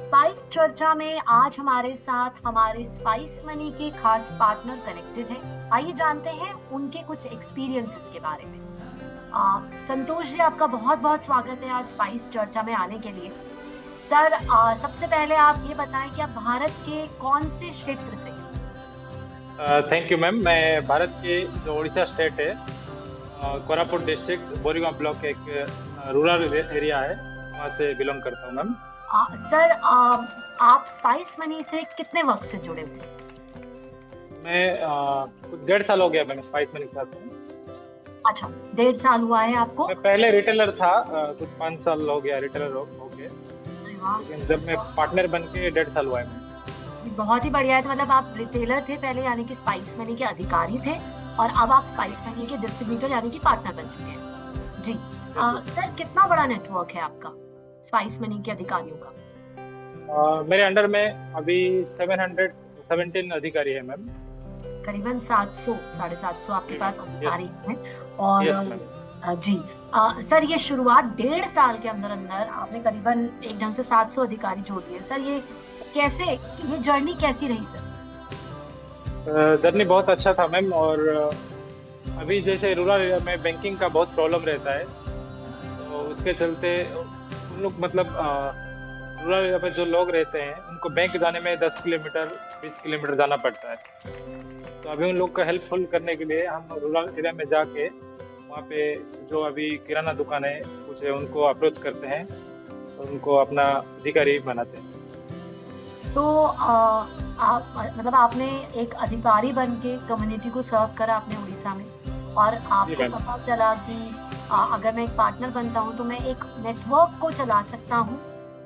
Spice चर्चा में आज हमारे साथ हमारे स्पाइस मनी के खास पार्टनर कनेक्टेड हैं। आइए जानते हैं उनके कुछ एक्सपीरियंसेस के बारे में। संतोष जी, आपका बहुत बहुत स्वागत है आज स्पाइस चर्चा में आने के लिए। सर, सबसे पहले आप ये बताएं कि आप भारत के कौन से क्षेत्र से हैं? Thank you ma'am. मैं भारत के जो उड़ीसा स्टेट है, कोरापुट डिस्ट्रिक्ट बोरीगांव ब्लॉक के एक रूरल एरिया है, वहाँ से बिलोंग करता हूँ मैम। सर, आप स्पाइस मनी से कितने वक्त से जुड़े हुए हैं? मैं कुछ 1.5 साल हो गया मैम स्पाइस मनी के साथ हूँ। अच्छा, 1.5 साल हुआ है आपको? मैं पहले रिटेलर था, कुछ 5 साल हो गया रिटेलर हो गए, अरे वाह, लेकिन जब मैं पार्टनर बन के 1.5 साल हुआ है मैम। ये बहुत ही बढ़िया है। तो मतलब आप रिटेलर थे पहले, यानी कि स्पाइस मनी के अधिकारी थे, और अब आप स्पाइस मनी के डिस्ट्रीब्यूटर यानी कि पार्टनर बन चुके हैं जी। सर, कितना बड़ा नेटवर्क है आपका स्पाइस मनी के अधिकारियों का? मेरे अंडर में अभी 717 अधिकारी है मैम। करीबन 700, 750 आपके पास अधिकारी हैं। और यस मैम। जी, सर, ये शुरुआत 1.5 साल के अंदर अंदर आपने करीबन एक ढंग से 700 अधिकारी जोड़ दिए। सर, ये जर्नी कैसी रही सर? जर्नी बहुत अच्छा था मैम। और अभी जैसे रूरल एरिया में बैंकिंग का बहुत प्रॉब्लम रहता है, तो उसके चलते उन लोग मतलब रूरल एरिया में जो लोग रहते हैं उनको बैंक जाने में 10 किलोमीटर 20 किलोमीटर जाना पड़ता है। तो अभी उन लोग का हेल्पफुल करने के लिए हम रूरल एरिया में जाके वहाँ पे जो अभी किराना दुकान है कुछ है, उनको अप्रोच करते हैं और उनको अपना अधिकारी बनाते हैं। तो आप मतलब आपने एक अधिकारी बन के कम्युनिटी को सर्व करा अपने उड़ीसा में, और जी आपको मैम। पता चला कि अगर मैं एक पार्टनर बनता हूँ तो मैं एक नेटवर्क को चला सकता हूँ।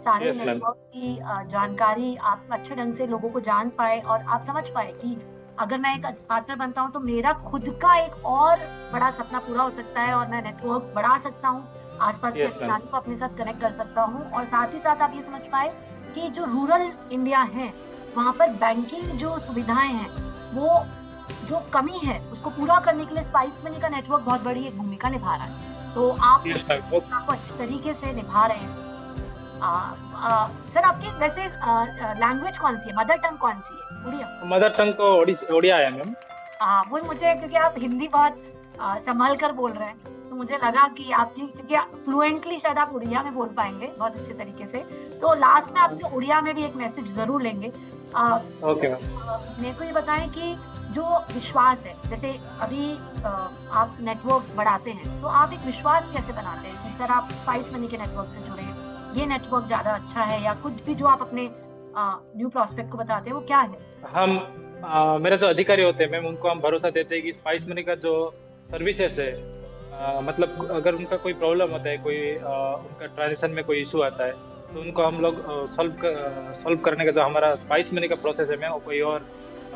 सारे यस मैम। नेटवर्क की जानकारी आप अच्छे ढंग से लोगों को जान पाए, और आप समझ पाए कि अगर मैं एक पार्टनर बनता हूँ तो मेरा खुद का एक और बड़ा सपना पूरा हो सकता है, और मैं नेटवर्क बढ़ा सकता हूँ, आसपास के यस मैम। अधिकारियों को अपने साथ कनेक्ट कर सकता हूँ। और साथ ही साथ आप ये समझ पाए कि जो रूरल इंडिया है वहाँ पर बैंकिंग जो सुविधाएं हैं, वो जो कमी है उसको पूरा करने के लिए स्पाइस मनी का नेटवर्क बहुत बड़ी एक भूमिका निभा रहा है। तो आप यस उस मैम। भूमिका को अच्छे तरीके से निभा रहे हैं। सर, आपकी वैसे लैंग्वेज कौन सी है, मदर टंग कौन सी है? उड़िया? मदर टंग तो ओडिया है मैम। वो मुझे, क्योंकि आप हिंदी बहुत संभाल कर बोल रहे हैं, तो मुझे लगा कि आपकी, क्योंकि फ्लुएंटली शायद आप उड़िया में बोल पाएंगे बहुत अच्छे तरीके से। तो लास्ट में आपसे उड़िया में भी एक मैसेज जरूर लेंगे। Okay ma'am. मेरे को ये बताएं कि जो विश्वास है, जैसे अभी आप नेटवर्क बढ़ाते हैं, तो आप एक विश्वास कैसे बनाते हैं कि सर आप स्पाइस मनी के नेटवर्क से जुड़े हैं, ये नेटवर्क ज्यादा अच्छा है, या कुछ भी जो आप अपने न्यू प्रोस्पेक्ट को बताते हैं वो क्या है? हम मेरे जो अधिकारी होते हैं मैम, उनको हम भरोसा देते हैं कि स्पाइस मनी का जो सर्विसेज है, मतलब अगर उनका कोई प्रॉब्लम होता है, कोई उनका ट्रांजेक्शन में कोई इशू आता है, तो उनको हम लोग सॉल्व करने का जो हमारा स्पाइस मनी का प्रोसेस है, मैं वो कोई और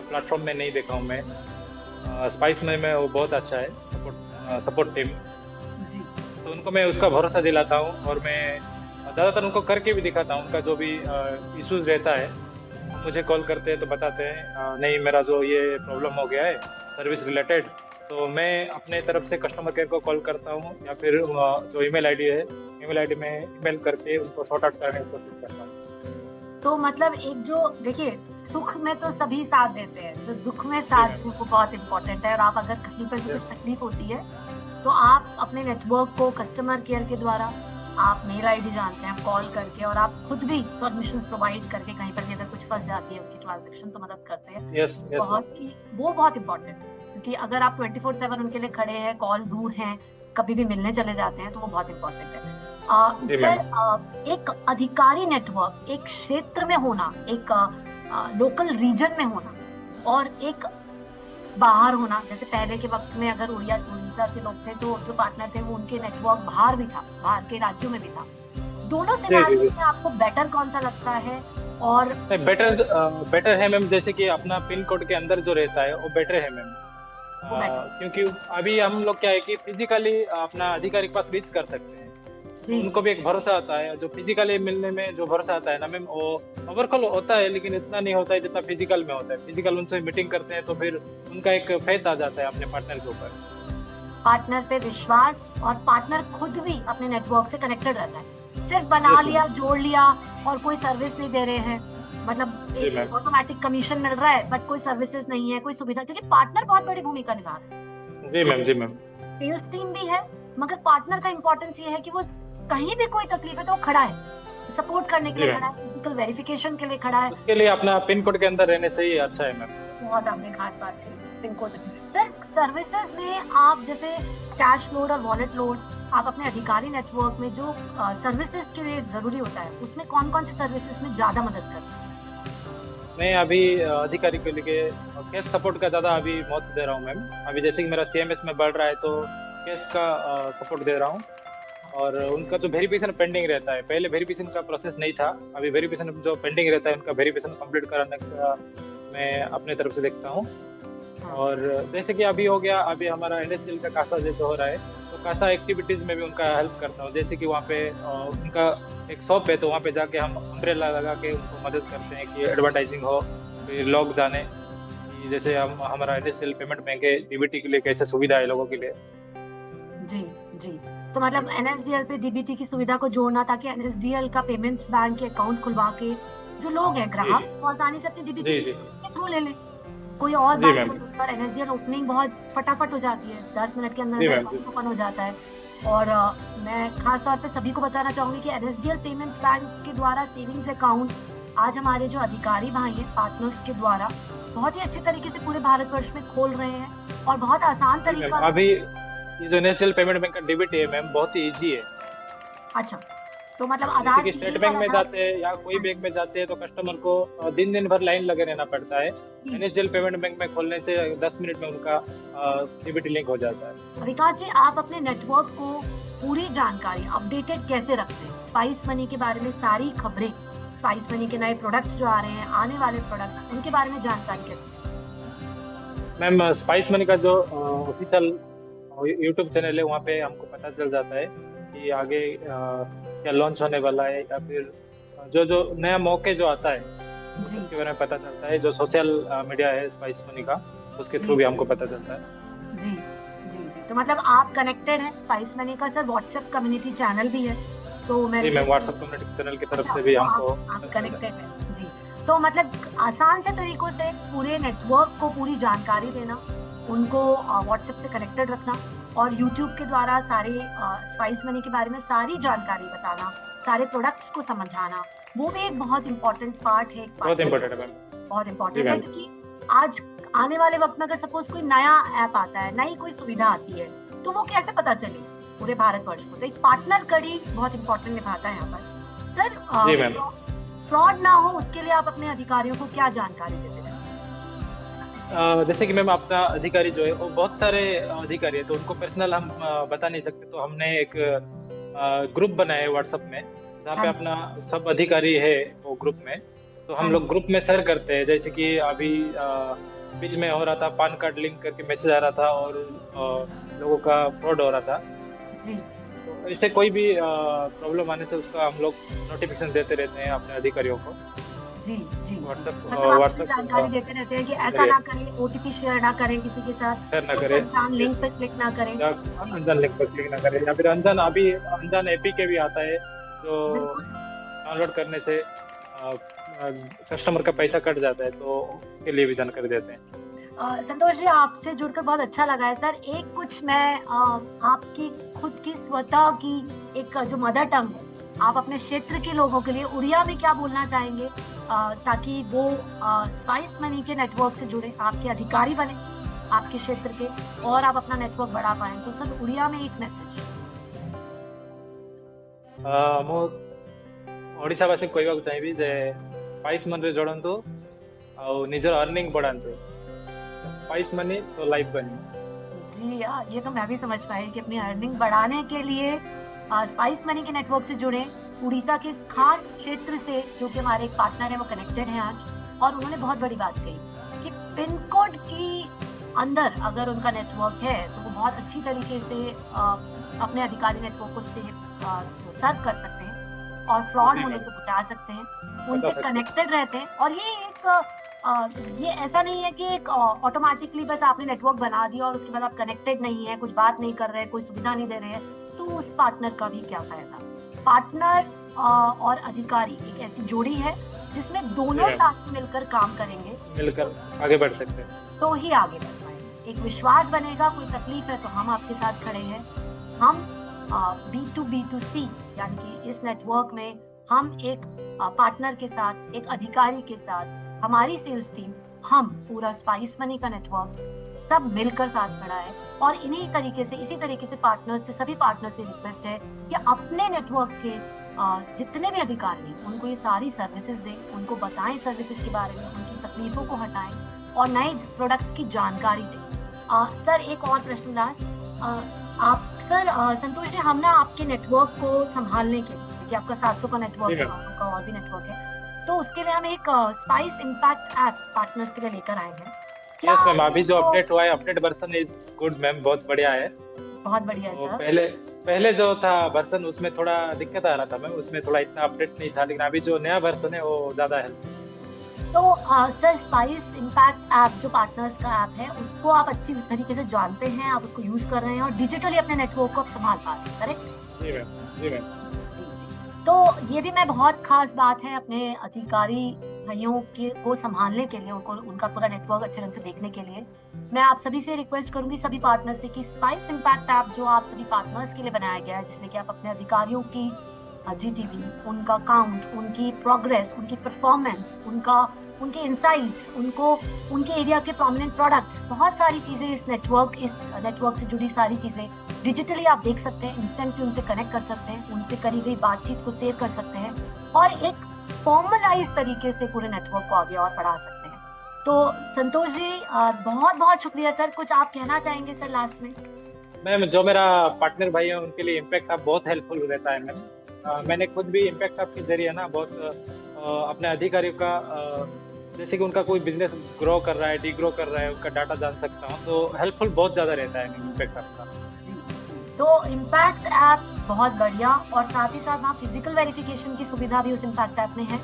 प्लेटफॉर्म में नहीं देखा हूँ मैं। स्पाइस मनी में वो बहुत अच्छा है सपोर्ट टीम। जी, तो उनको मैं उसका भरोसा दिलाता हूँ, और मैं ज़्यादातर उनको करके भी दिखाता हूँ। उनका जो भी इश्यूज रहता है मुझे कॉल करते हैं तो बताते हैं, नहीं मेरा जो ये प्रॉब्लम हो गया है सर्विस रिलेटेड, तो मैं अपने तरफ से कस्टमर केयर को कॉल करता हूँ, या फिर जो ईमेल आईडी है, ईमेल आईडी में ईमेल करके उनको सॉर्ट आउट करने की कोशिश करता हूँ। तो मतलब एक जो, देखिए, सुख में तो सभी साथ देते हैं, जो दुख में साथ जी वो बहुत इंपॉर्टेंट है। और आप अगर कहीं पर भी कुछ तकलीफ होती है तो आप अपने नेटवर्क को कस्टमर केयर के द्वारा, आप मेल आईडी जानते हैं, कॉल करके, और आप खुद भी सबमिशन प्रोवाइड करके कहीं पर भी अगर कुछ फंस जाती है उनकी ट्रांजेक्शन, तो मदद करते हैं। यस यस बहुत ही, वो बहुत इंपॉर्टेंट है, क्योंकि अगर आप 24/7 उनके लिए खड़े हैं, कॉल दूर हैं, कभी भी मिलने चले जाते हैं, तो वो बहुत इंपॉर्टेंट है। जी सर, मैम। एक अधिकारी नेटवर्क एक क्षेत्र में होना, एक लोकल रीजन में होना, और एक बाहर होना, जैसे पहले के वक्त में अगर उड़ीसा के लोग थे तो जो पार्टनर थे वो उनके नेटवर्क बाहर भी था, बाहर के राज्यों में भी था। दोनों जी सिनारियों जी। में आपको बेटर कौन सा लगता है? और नहीं, बेटर है मैम। जैसे कि अपना पिन कोड के अंदर जो रहता है वो बेटर है मैम। वो बेटर? क्योंकि अभी हम लोग क्या है कि फिजिकली अपना अधिकारी के पास रीच कर सकते हैं, तो जी, उनको भी एक भरोसा आता है। जो फिजिकली मिलने में जो भरोसा आता है ना मैम, वो ओवरऑल होता है, लेकिन इतना नहीं होता है जितना फिजिकल में होता है। फिजिकल उनसे मीटिंग करते हैं तो फिर उनका एक फेथ आ जाता है अपने पार्टनर के ऊपर। पार्टनर पे विश्वास, और पार्टनर खुद भी अपने नेटवर्क से कनेक्टेड रहता है। सिर्फ बना यस लिया, मैम। जोड़ लिया और कोई सर्विस नहीं दे रहे हैं, मतलब जी एक मैम। ऑटोमेटिक कमीशन मिल रहा है बट कोई सर्विसेज नहीं है, कोई सुविधा, क्योंकि पार्टनर बहुत बड़ी भूमिका निभा रहा है। जी मैम। जी मैम। सेल्स टीम भी है, मगर पार्टनर का इंपॉर्टेंस ये है कि वो कहीं भी कोई तकलीफ है तो वो खड़ा है, सपोर्ट करने के जी लिए मैम। खड़ा है, फिजिकल वेरिफिकेशन के लिए खड़ा है। उसके लिए अपना पिन कोड के अंदर रहने से ही अच्छा है मैम। बहुत आपने खास बात कही, पिन कोड। सर, सर्विसेज में आप जैसे कैश लोड और वॉलेट लोड, आप अपने अधिकारी नेटवर्क में जो सर्विसेज के लिए जरूरी होता है, उसमें कौन कौन से सर्विसेज में ज्यादा मदद करते हैं? मैं अभी अधिकारी के लिए केस सपोर्ट का ज़्यादा अभी महत्व दे रहा हूँ मैम। अभी जैसे कि मेरा सीएमएस में बढ़ रहा है तो केस का सपोर्ट दे रहा हूँ। और उनका जो वेरिफिकेशन पेंडिंग रहता है, पहले वेरिफिकेशन का प्रोसेस नहीं था, अभी वेरिफिकेशन जो पेंडिंग रहता है उनका वेरिफिकेशन कंप्लीट कराने का मैं अपने तरफ से देखता हूँ। हाँ, और जैसे कि अभी हो गया, अभी हमारा एनएसडीएल का कासा जैसे हो रहा है, तो कासा एक्टिविटीज़ में भी उनका हेल्प करता हूँ। जैसे कि वहाँ पे उनका एक शॉप है, तो वहाँ पे जाके हम अम्ब्रेला लगा के उनको मदद करते हैं कि एडवर्टाइजिंग हो, फिर लोग जाने कि जैसे हम हमारा एनएसडीएल पेमेंट बैंक है, डीबीटी के लिए कैसे सुविधा है लोगों के लिए। जी, जी। तो मतलब एनएसडीएल पे डीबीटी की सुविधा को जोड़ना, ताकि एनएसडीएल का पेमेंट्स बैंक के अकाउंट खुलवा के जो लोग हैं जी ग्राहक, जी। वो आसानी से अपनी डीबीटी जी जी। के थ्रू ले लें। कोई और जी बैंक मैम। में उस पर एनएसडीएल ओपनिंग बहुत फटाफट हो जाती है, 10 मिनट के अंदर जी अंदर मैम। जी अकाउंट ओपन हो जाता है। और मैं खास तौर पे सभी को बताना चाहूंगी कि एनएसडीएल पेमेंट्स बैंक के द्वारा सेविंग्स अकाउंट आज हमारे जो अधिकारी भाई हैं पार्टनर्स के द्वारा बहुत ही अच्छे तरीके से पूरे भारतवर्ष में खोल रहे हैं, और बहुत आसान जी मैम। तरीका। अभी ये जो नेशनल पेमेंट बैंक का डीबीटी है मैम, बहुत ही ईजी है। अच्छा, तो मतलब जैसे आधार कि स्टेट डिटेल बैंक और में आधार। जाते हैं या कोई हाँ बैंक में जाते हैं तो कस्टमर को दिन दिन भर लाइन लगे रहना पड़ता है। जी। एनएसडीएल पेमेंट बैंक में खोलने से 10 मिनट में उनका डीबीटी लिंक हो जाता है। विकास जी, आप अपने नेटवर्क को पूरी जानकारी अपडेटेड कैसे रखते हैं? स्पाइस मनी के बारे में सारी खबरें, स्पाइस मनी के नए प्रोडक्ट्स जो आ रहे हैं, आने वाले प्रोडक्ट्स, उनके बारे में जानकारी कैसे? मैम, स्पाइस मनी का जो ऑफिशियल यूट्यूब चैनल है, वहाँ पे हमको पता चल जाता है कि आगे क्या लॉन्च होने वाला है, या फिर जो जो नया मौके जो आता है उस जी सब के बारे में पता चलता है। जो सोशल मीडिया है स्पाइस मनी का, उसके थ्रू जी भी हमको पता चलता है। जी जी जी। तो मतलब आप कनेक्टेड हैं स्पाइस मनी का। सर, व्हाट्सएप कम्युनिटी चैनल भी है, तो मैं जी मैम, रिक्वेस्ट व्हाट्सएप करूंगी। कम्युनिटी चैनल की तरफ अच्छा, से भी तो हमको आप पता चलता कनेक्टेड हैं जी। तो मतलब आसान से तरीकों से पूरे नेटवर्क को पूरी जानकारी देना, उनको व्हाट्सएप से कनेक्टेड रखना, और यूट्यूब के द्वारा सारे स्पाइस मनी के बारे में सारी जानकारी बताना, सारे प्रोडक्ट्स को समझाना, वो भी एक बहुत इंपॉर्टेंट पार्ट है, एक है। बहुत पार्ट इम्पोर्टेंट है मैम। बहुत जी इंपॉर्टेंट है, मैम। क्योंकि आज आने वाले वक्त में अगर सपोज कोई नया ऐप आता है, नई कोई सुविधा आती है, तो वो कैसे पता चले पूरे भारतवर्ष को? तो एक पार्टनर कड़ी बहुत इंपॉर्टेंट निभाता है यहाँ पर। जी सर, मैम। फ्रॉड ना हो उसके लिए आप अपने अधिकारियों को क्या जानकारी देते हैं? जैसे कि मैम, अपना अधिकारी जो है वो बहुत सारे अधिकारी है, तो उनको पर्सनल हम बता नहीं सकते, तो हमने एक ग्रुप बनाया है व्हाट्सएप में, जहाँ हाँ पे जी, अपना सब अधिकारी है वो ग्रुप में। तो हम हाँ लोग जी, ग्रुप में शेयर करते हैं। जैसे कि अभी बीच में हो रहा था, पैन कार्ड लिंक करके मैसेज आ रहा था और लोगों का फ्रॉड हो रहा था। जी तो इससे कोई भी प्रॉब्लम आने से उसका हम लोग नोटिफिकेशन देते रहते हैं अपने अधिकारियों को। जी जी जी। व्हाट्सएप मतलब आप मुझे व्हाट्सएप जानकारी देते रहते हैं कि ऐसा जरिए ना करें, ओटीपी शेयर ना करें किसी के साथ, शेयर ना कोई करें। अनजान लिंक पर क्लिक ना करें। या जी, अनजान लिंक पर क्लिक ना करें, या फिर अनजान अभी अनजान एपीके भी आता है जो बिल्कुल। डाउनलोड करने से कस्टमर का पैसा कट जाता है, तो उसके लिए भी जानकारी देते हैं। संतोष जी, आपसे जुड़कर बहुत अच्छा लगा है सर। एक कुछ मैं आपकी खुद की स्वतः की एक जो मदर टंग है, आप अपने क्षेत्र के लोगों के लिए उड़िया में क्या बोलना चाहेंगे, ताकि वो स्पाइस मनी के नेटवर्क से जुड़े, आपके अधिकारी बने आपके क्षेत्र के, और आप अपना नेटवर्क बढ़ा पाएं? तो सर, उड़िया में एक मैसेज। ମୁଁ ଓଡ଼ିଶାବାସୀ କହିବାକୁ ଚାହିଁବି ଯେ ସ୍ପାଇସ୍ ମନିରେ ଯୋଡ଼ନ୍ତୁ ଆଉ ନିଜର अर्निंग बढ़ाନ୍ତୁ। स्पाइस मनी तो लाइफ बनी। जी यार, ये तो मैं भी समझ पाई कि अपनी अर्निंग बढ़ाने के लिए स्पाइस मनी के नेटवर्क से जुड़े। उड़ीसा के इस खास क्षेत्र से जो कि हमारे एक पार्टनर है, वो कनेक्टेड हैं आज, और उन्होंने बहुत बड़ी बात कही कि पिन कोड की अंदर अगर उनका नेटवर्क है तो वो बहुत अच्छी तरीके से अपने अधिकारी नेटवर्क को सर्व कर सकते हैं और फ्रॉड जी होने मैम। से बचा सकते हैं, बता उनसे सकते हैं। कनेक्टेड रहते हैं। और ये एक ये ऐसा नहीं है कि एक ऑटोमेटिकली बस आपने नेटवर्क बना दिया और उसके बाद आप कनेक्टेड नहीं है, कुछ बात नहीं कर रहे हैं, कोई सुविधा नहीं दे रहे हैं, तो उस पार्टनर का भी क्या फायदा? पार्टनर और अधिकारी एक ऐसी जोड़ी है जिसमें दोनों मैम। साथ मिलकर काम करेंगे मिलकर आगे बढ़ सकते हैं। तो ही आगे बढ़ पाएंगे। एक विश्वास बनेगा, कोई तकलीफ है तो हम आपके साथ खड़े हैं। हम B2B2C यानी कि इस नेटवर्क में हम एक पार्टनर के साथ, एक अधिकारी के साथ, हमारी सेल्स टीम, हम पूरा स्पाइस मनी का नेटवर्क सब मिलकर साथ खड़ा है। और इसी तरीके से पार्टनर से, सभी पार्टनर से रिक्वेस्ट है कि अपने नेटवर्क के जितने भी अधिकारी हैं उनको ये सारी सर्विसेज दें, उनको बताएं सर्विसेज के बारे में, उनकी तकलीफों को हटाएं और नए प्रोडक्ट्स की जानकारी दें। सर एक और प्रश्न लास्ट, आप सर संतोष जी, हम ना आपके नेटवर्क को संभालने के लिए, कि आपका 700 का नेटवर्क है, आपका और भी नेटवर्क है, तो उसके लिए हम एक स्पाइस इम्पैक्ट ऐप पार्टनर्स के लिए लेकर आए हैं। यस मैम, अभी जो अपडेट हुआ है, update version is good ma'am, बहुत बढ़िया है। बहुत बढ़िया है सर। पहले जो था वर्जन उसमें थोड़ा दिक्कत आ रहा था मैम, उसमें थोड़ा इतना अपडेट नहीं था, लेकिन अभी जो नया वर्जन है वो ज्यादा है। तो सर स्पाइस इम्पैक्ट ऐप जो पार्टनर्स का ऐप है उसको आप अच्छी तरीके से जानते हैं, आप उसको यूज कर रहे हैं और डिजिटली अपने नेटवर्क को आप संभाल पा रहे हैं, करेक्ट? जी मैम, जी मैम। तो ये भी मैं बहुत खास बात है अपने अधिकारी भाइयों को संभालने के लिए, उनका पूरा नेटवर्क अच्छे ढंग से देखने के लिए। मैं आप सभी से रिक्वेस्ट करूंगी, सभी पार्टनर्स से, कि स्पाइस इम्पैक्ट ऐप जो आप सभी पार्टनर्स के लिए बनाया गया है, जिसमें कि आप अपने अधिकारियों की GTV, उनका काउंट, उनकी प्रोग्रेस, उनकी परफॉर्मेंस, उनके इंसाइट्स, उनके एरिया के प्रोमिनेंट प्रोडक्ट्स, बहुत सारी चीजें इस नेटवर्क से जुड़ी सारी चीजें डिजिटली आप देख सकते हैं, इंस्टेंटली उनसे कनेक्ट कर सकते हैं, उनसे करी गई बातचीत को सेव कर सकते हैं और एक फॉर्मलाइज तरीके से पूरे नेटवर्क को आगे और बढ़ा सकते हैं। तो संतोष जी बहुत बहुत शुक्रिया सर। कुछ आप कहना चाहेंगे सर लास्ट में? मैम, जो मेरा पार्टनर भाई है उनके लिए इम्पैक्ट ऐप बहुत हेल्पफुल रहता है मैम। मैंने खुद भी इम्पैक्ट ऐप के जरिए ना बहुत अपने अधिकारियों का जैसे कि उनका कोई बिजनेस ग्रो कर रहा है, डिग्रो कर रहा है, उनका डाटा जान सकता हूँ, तो हेल्पफुल बहुत ज़्यादा रहता है इम्पैक्ट ऐप का। तो इम्पैक्ट ऐप बहुत बढ़िया, और साथ ही साथ वहाँ फिजिकल वेरिफिकेशन की सुविधा भी उस इम्पैक्ट ऐप में है।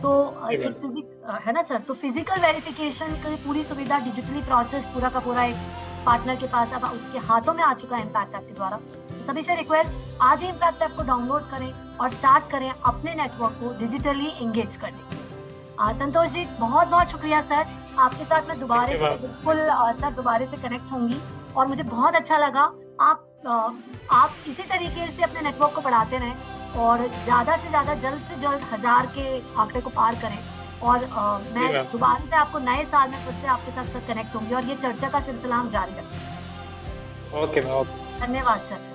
तो है ना सर, तो फिजिकल वेरिफिकेशन की पूरी सुविधा, डिजिटली प्रोसेस पूरा का पूरा एक पार्टनर के पास अब उसके हाथों में आ चुका है इम्पैक्ट ऐप के द्वारा। तो सभी से रिक्वेस्ट, आज ही इम्पैक्ट ऐप को डाउनलोड करें और स्टार्ट करें अपने नेटवर्क को डिजिटली एंगेज करने के लिए। संतोष जी बहुत बहुत शुक्रिया सर। आपके साथ मैं दोबारा से बिल्कुल सर दोबारा से कनेक्ट होंगी और मुझे बहुत अच्छा लगा। आप इसी तरीके से अपने नेटवर्क को बढ़ाते रहें और ज्यादा से ज्यादा, जल्द से जल्द 1000 के आंकड़े को पार करें। और मैं दोबारा से आपको नए साल में फिर से आपके साथ कनेक्ट होंगी और ये चर्चा का सिलसिला हम जारी रखेंगे। ओके मैम, धन्यवाद सर।